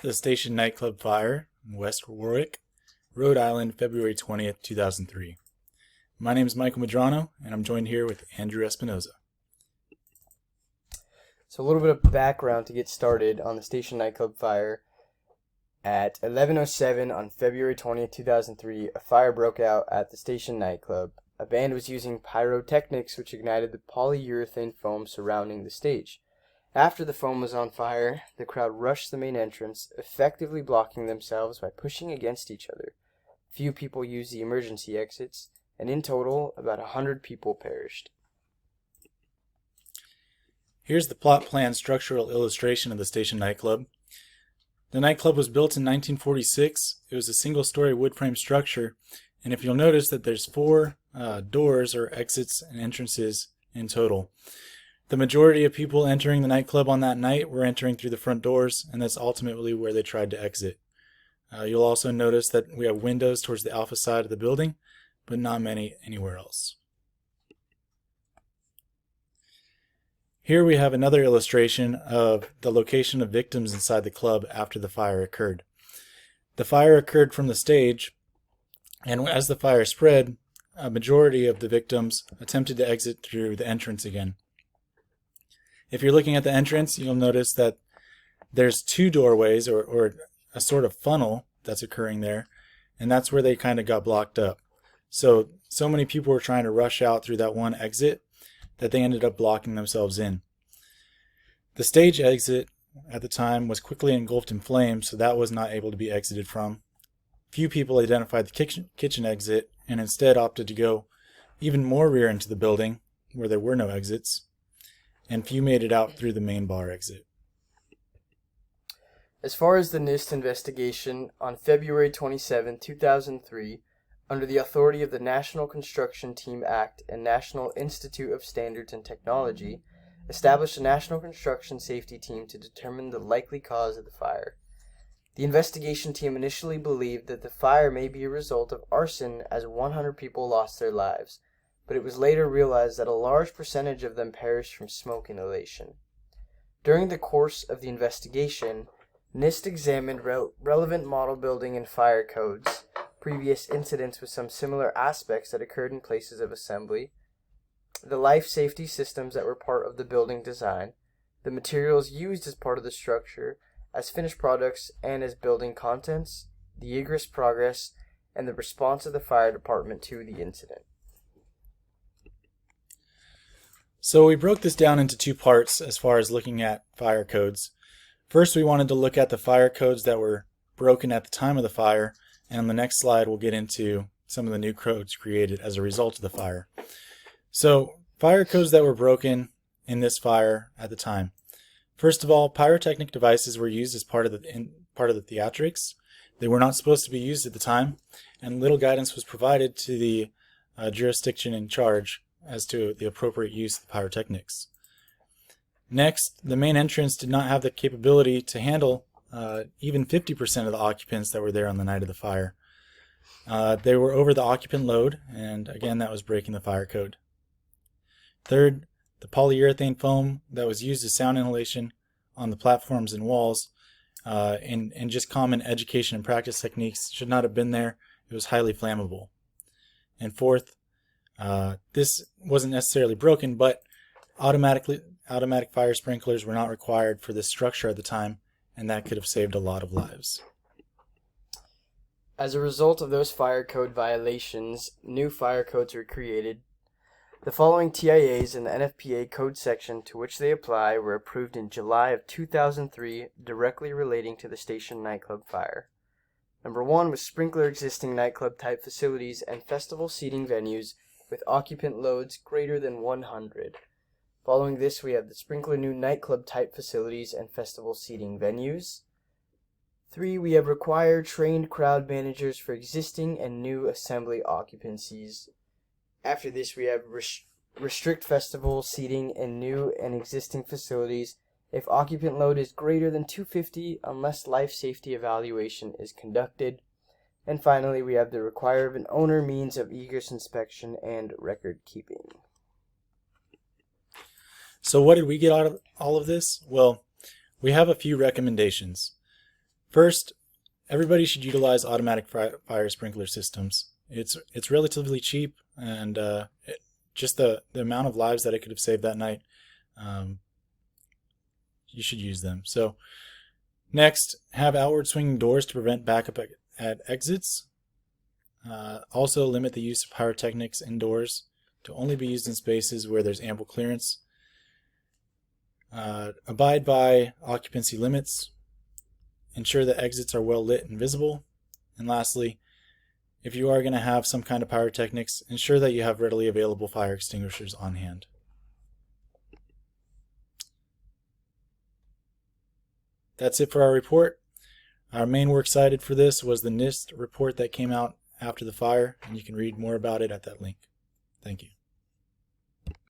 the Station Nightclub fire in West Warwick, Rhode Island, February 20th, 2003. My name is Michael Medrano, and I'm joined here with Andrew Espinoza. So a little bit of background to get started on the Station Nightclub fire. At 11:07 on February 20th, 2003, a fire broke out at the Station Nightclub. A band was using pyrotechnics which ignited the polyurethane foam surrounding the stage. After the foam was on fire, the crowd rushed the main entrance, effectively blocking themselves by pushing against each other. Few people used the emergency exits, and in total, about 100 people perished. Here's the plot plan structural illustration of the Station Nightclub. The nightclub was built in 1946. It was a single-story wood frame structure, and if you'll notice that there's 4 doors or exits and entrances in total. The majority of people entering the nightclub on that night were entering through the front doors, and that's ultimately where they tried to exit. You'll also notice that we have windows towards the alpha side of the building, but not many anywhere else. Here we have another illustration of the location of victims inside the club after the fire occurred. The fire occurred from the stage, and as the fire spread, a majority of the victims attempted to exit through the entrance again. If you're looking at the entrance, you'll notice that there's 2 doorways or a sort of funnel that's occurring there, and that's where they kind of got blocked up. So many people were trying to rush out through that one exit that they ended up blocking themselves in. The stage exit at the time was quickly engulfed in flames, so that was not able to be exited from. Few people identified the kitchen exit and instead opted to go even more rear into the building where there were no exits, and few made it out through the main bar exit. As far as the NIST investigation, on February 27, 2003, under the authority of the National Construction Team Act and National Institute of Standards and Technology, established a National Construction Safety Team to determine the likely cause of the fire. The investigation team initially believed that the fire may be a result of arson as 100 people lost their lives, but it was later realized that a large percentage of them perished from smoke inhalation. During the course of the investigation, NIST examined relevant model building and fire codes, previous incidents with some similar aspects that occurred in places of assembly, the life safety systems that were part of the building design, the materials used as part of the structure, as finished products and as building contents, the egress progress, and the response of the fire department to the incident. So we broke this down into 2 parts as far as looking at fire codes. First, we wanted to look at the fire codes that were broken at the time of the fire, and on the next slide we'll get into some of the new codes created as a result of the fire. So, fire codes that were broken in this fire at the time. First of all, pyrotechnic devices were used as part of the theatrics. They were not supposed to be used at the time, and little guidance was provided to the jurisdiction in charge as to the appropriate use of the pyrotechnics. Next, the main entrance did not have the capability to handle even 50% of the occupants that were there on the night of the fire. They were over the occupant load, and again, that was breaking the fire code. Third, the polyurethane foam that was used as sound inhalation on the platforms and walls and just common education and practice techniques should not have been there. It was highly flammable. And fourth, this wasn't necessarily broken, but automatic fire sprinklers were not required for this structure at the time, and that could have saved a lot of lives. As a result of those fire code violations, new fire codes were created. The following TIAs in the NFPA code section to which they apply were approved in July of 2003, directly relating to the Station Nightclub fire. Number 1 was sprinkler existing nightclub type facilities and festival seating venues with occupant loads greater than 100. Following this, we have the sprinkler new nightclub type facilities and festival seating venues. 3, we have required trained crowd managers for existing and new assembly occupancies. After this, we have restrict festival seating in new and existing facilities if occupant load is greater than 250 unless life safety evaluation is conducted. And finally, we have the require of an owner means of egress inspection and record keeping. So what did we get out of all of this? Well, we have a few recommendations. First, everybody should utilize automatic fire sprinkler systems. It's relatively cheap, and just the amount of lives that it could have saved that night, you should use them. So next, have outward swinging doors to prevent backup at exits. Also limit the use of pyrotechnics indoors to only be used in spaces where there's ample clearance. Abide by occupancy limits. Ensure that exits are well lit and visible. And lastly, if you are going to have some kind of pyrotechnics, ensure that you have readily available fire extinguishers on hand. That's it for our report. Our main works cited for this was the NIST report that came out after the fire, and you can read more about it at that link. Thank you.